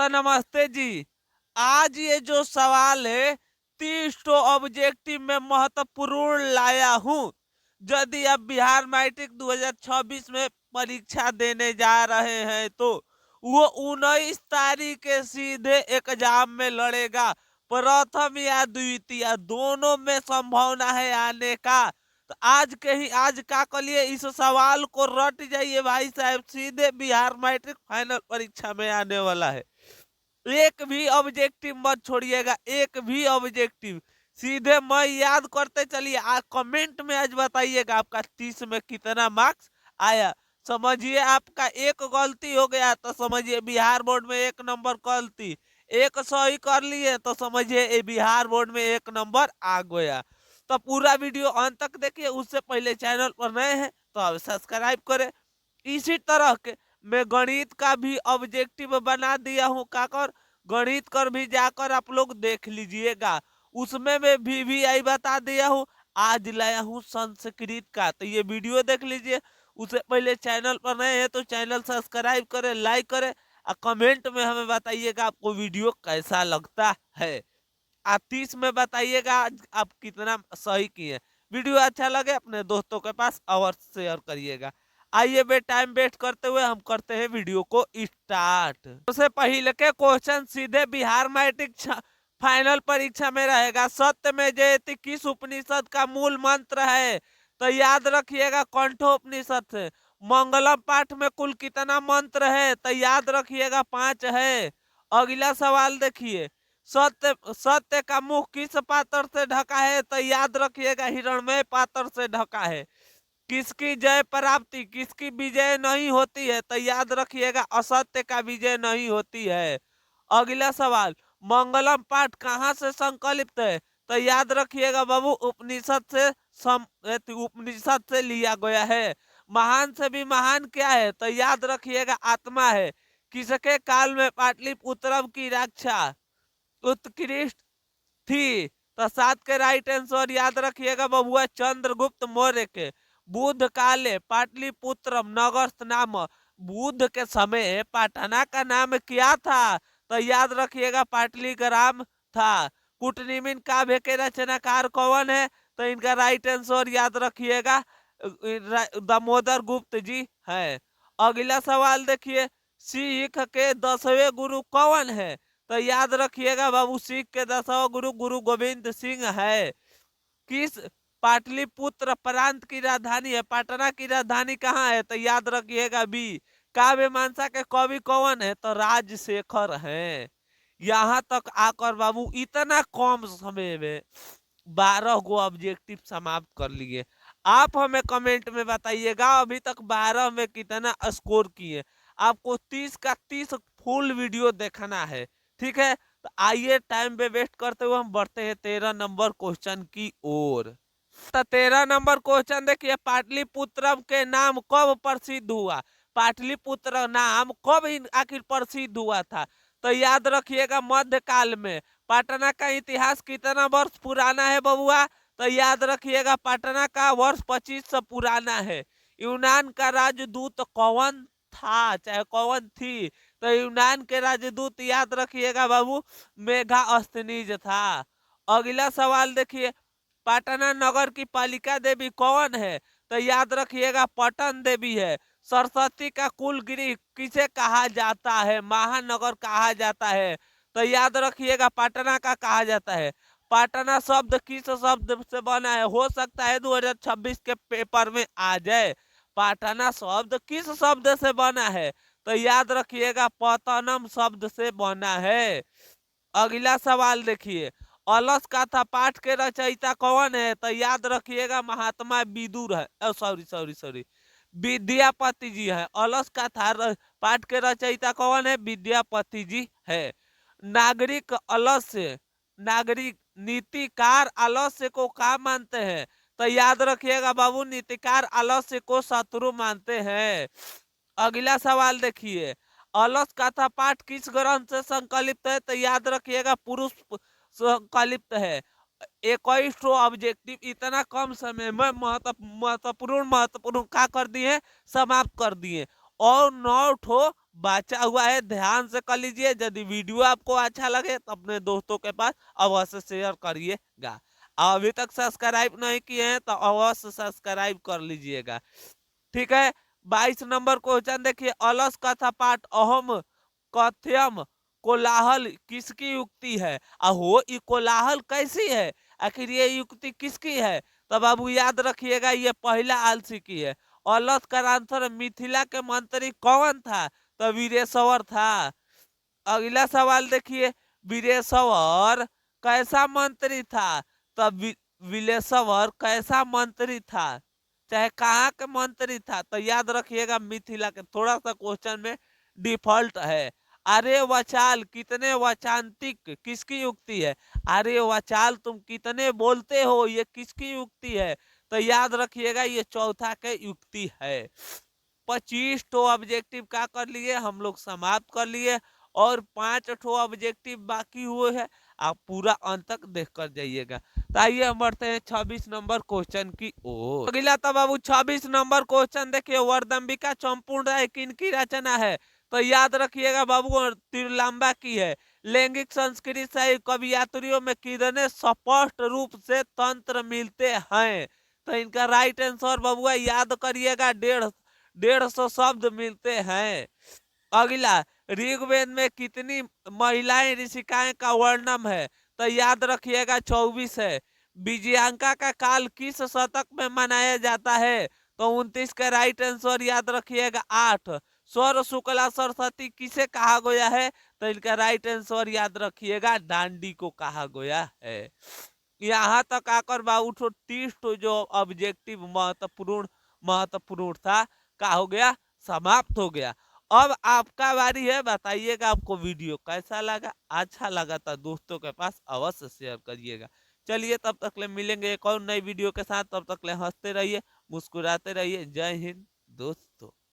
तो नमस्ते जी। आज ये जो सवाल है 30 तो ऑब्जेक्टिव में महत्वपूर्ण लाया हूँ। यदि आप बिहार मैट्रिक 2026 में परीक्षा देने जा रहे हैं तो वो 19 तारीख के सीधे एग्जाम में लड़ेगा। प्रथम या द्वितीय दोनों में संभावना है आने का। तो आज का कलिए इस सवाल को रट जाइए भाई साहब, सीधे बिहार मैट्रिक फाइनल परीक्षा में आने वाला है। एक भी ऑब्जेक्टिव मत छोड़िएगा, एक भी ऑब्जेक्टिव सीधे मैं याद करते चलिए। कमेंट में आज बताइएगा आपका 30 में कितना मार्क्स आया। समझिए आपका एक गलती हो गया तो समझिए बिहार बोर्ड में 1 नंबर गलती, एक सही कर लिए तो समझिए ये बिहार बोर्ड में 1 नंबर आ गया। तो पूरा वीडियो अंत तक देखिए। उससे पहले चैनल पर नए हैं तो आप सब्सक्राइब करें। इसी तरह के मैं गणित का भी ऑब्जेक्टिव बना दिया हूँ काकर, गणित कर भी जाकर आप लोग देख लीजिएगा। उसमें मैं VVI बता दिया हूँ। आज लाया हूँ संस्कृत का, तो ये वीडियो देख लीजिए। उससे पहले चैनल पर नए हैं तो चैनल सब्सक्राइब करें, लाइक करें और कमेंट में हमें बताइएगा आपको वीडियो कैसा लगता है। आप 30 में बताइएगा आप कितना सही किए। वीडियो अच्छा लगे अपने दोस्तों के पास अवश्य शेयर करिएगा। आइए बे टाइम वेस्ट करते हुए हम करते हैं वीडियो को स्टार्ट। सबसे पहले के क्वेश्चन सीधे बिहार मैट्रिक फाइनल परीक्षा में रहेगा। सत्य में जयति किस उपनिषद का मूल मंत्र है? तो याद रखिएगा कंठोपनिषद से। मंगलम पाठ में कुल कितना मंत्र है? तो याद रखिएगा 5 है। अगला सवाल देखिए, सत्य सत्य का मुख किस पात्र से ढका है? तो याद रखिएगा हिरण्मय पात्र से ढका है। किसकी जय प्राप्ति, किसकी विजय नहीं होती है? तो याद रखिएगा असत्य का विजय नहीं होती है। अगला सवाल, मंगलम पाठ कहाँ से संकलित है? तो याद रखिएगा बाबू उपनिषद से लिया गया है। महान से भी महान क्या है? तो याद रखिएगा आत्मा है। किसके काल में पाटलिपुत्रम की रक्षा उत्कृष्ट थी? तो 7 के राइट आंसर याद रखिएगा बबुआ चंद्रगुप्त मौर्य के। बुद्ध काले पाटलिपुत्रम नगरस्थ नाम। बुद्ध के समय पटना का नाम क्या था? तो याद रखिएगा पाटलिग्राम था। कूटनीतिक काव्य के रचनाकार कौन है? तो इनका राइट आंसर याद रखिएगा दामोदर गुप्त जी है। अगला सवाल देखिए, सिख के 10वें गुरु कौन है? तो याद रखिएगा बाबू सिख के 10वां गुरु गुरु गोविंद सिंह है। किस पाटलिपुत्र प्रांत की राजधानी है? पटना की राजधानी कहाँ है? तो याद रखिएगा बी। काव्य मीमांसा के कवि कौन है? तो राजशेखर हैं। यहाँ तक आकर बाबू इतना कम समय में 12 गो ऑब्जेक्टिव समाप्त कर लिए। आप हमें कमेंट में बताइएगा अभी तक 12 में कितना स्कोर किए। आपको 30 का 30 फुल वीडियो देखना है, ठीक है? तो आइए टाइम पे वेस्ट करते हुए हम बढ़ते हैं 13 नंबर क्वेश्चन की ओर। तो 13 नंबर क्वेश्चन देखिए, पाटलिपुत्रम के नाम कब प्रसिद्ध हुआ? पाटलिपुत्र नाम कब आखिर प्रसिद्ध हुआ था? तो याद रखिएगा मध्यकाल में। पटना का इतिहास कितना वर्ष पुराना है बबुआ? तो याद रखिएगा पटना का वर्ष 2500 पुराना है। यूनान का राजदूत कौन था, चाहे कौन थी? तो यूनान के राजदूत याद रखिएगा बाबू मेगास्थनीज था। अगला सवाल देखिए, पटना नगर की पालिका देवी कौन है? तो याद रखिएगा पटन देवी है। सरस्वती का कुल गृह किसे कहा जाता है? महानगर कहा जाता है। तो याद रखिएगा पटना का कहा जाता है। पटना शब्द किस शब्द से बना है? हो सकता है 2026 के पेपर में आ जाए। पटना शब्द किस शब्द से बना है? तो याद रखिएगा पतनम शब्द से बना है। अगला सवाल देखिए, अलस कथा पाठ के रचयिता कौन है? तो याद रखिएगा महात्मा विदुर है। Sorry sorry sorry, Vidyapati ji है। अलस कथा पाठ के रचयिता कौन है? विद्यापति जी है। नागरिक आलस्य, नागरिक नीतिकार आलस्य को क्या मानते हैं? तो याद रखिएगा बाबू नीतिकार आलस्य को शत्रु मानते हैं। अगला सवाल देखिए, अलस कथा पाठ किस ग्रंथ से संकलित है? तो याद रखिएगा पुरुष संकलित है। 21 ऑब्जेक्टिव इतना कम समय में महत्वपूर्ण क्या कर दिए? समाप्त कर दिए। और 9 बाचा हुआ है, ध्यान से कर लीजिए। यदि वीडियो आपको अच्छा लगे तो अपने दोस्तों के पास अवश्य शेयर करिएगा। अभी तक सब्सक्राइब नहीं किए हैं तो अवश्य सब्सक्राइब कर लीजिएगा। ठीक है। 22 नंबर क्वेश्चन देखिए, अलस कथा पाठ अहम कथ्यम कोलाहल किसकी युक्ति है? अहो ये कोलाहल कैसी है, आखिर ये युक्ति किसकी है? तब अब याद रखिएगा ये पहला आलसी की है। अलस का आंसर मिथिला के मंत्री कौन था? तो वीरेश्वर था। अगला सवाल देखिए, वीरेश्वर कैसा मंत्री था? तब वीरेश्वर कैसा मंत्री था, चाहे कहाँ का मंत्री था? तो याद रखिएगा मिथिला के। थोड़ा सा क्वेश्चन में डिफॉल्ट है। अरे वचाल कितने वचांतिक किसकी युक्ति है? अरे वचाल तुम कितने बोलते हो, ये किसकी युक्ति है? तो याद रखिएगा ये चौथा के युक्ति है। 25 ठो ऑब्जेक्टिव का कर लिए हम लोग, समाप्त कर लिए। और 5 ठो ऑब्जेक्टिव बाकी हुए हैं, आप पूरा अंत तक देख कर जाइएगा। तो आइए हम बढ़ते हैं 26 नंबर क्वेश्चन की ओर। अगला तब बाबू 26 नंबर क्वेश्चन देखिए, वरदंबिका चंपूर्ण राय किनकी रचना है? तो याद रखिएगा बाबू तिरलांबा की है। लैंगिक संस्कृति से कवियात्रियों में कितने स्पष्ट रूप से तंत्र मिलते हैं? तो इनका राइट आंसर बाबुआ याद करिएगा, 150 शब्द मिलते हैं। अगला, ऋग्वेद में कितनी महिलाएं ऋषिकाएं का वर्णन है? तो याद रखिएगा 24 है। विजयांका का काल किस शतक में मनाया जाता है? तो 29 का राइट आंसर याद रखिएगा 8। स्वर शुक्ला सरस्वती किसे कहा गया है? तो इनका राइट आंसर याद रखिएगा दांडी को कहा गया है। यहाँ तक आकर बाबू 30 जो ऑब्जेक्टिव महत्वपूर्ण था का हो गया, समाप्त हो गया। अब आपका बारी है, बताइएगा आपको वीडियो कैसा लगा। अच्छा लगा तो दोस्तों के पास अवश्य शेयर करिएगा। चलिए तब तक ले मिलेंगे एक और नई वीडियो के साथ, तब तक ले हंसते रहिए, मुस्कुराते रहिए। जय हिंद दोस्तों।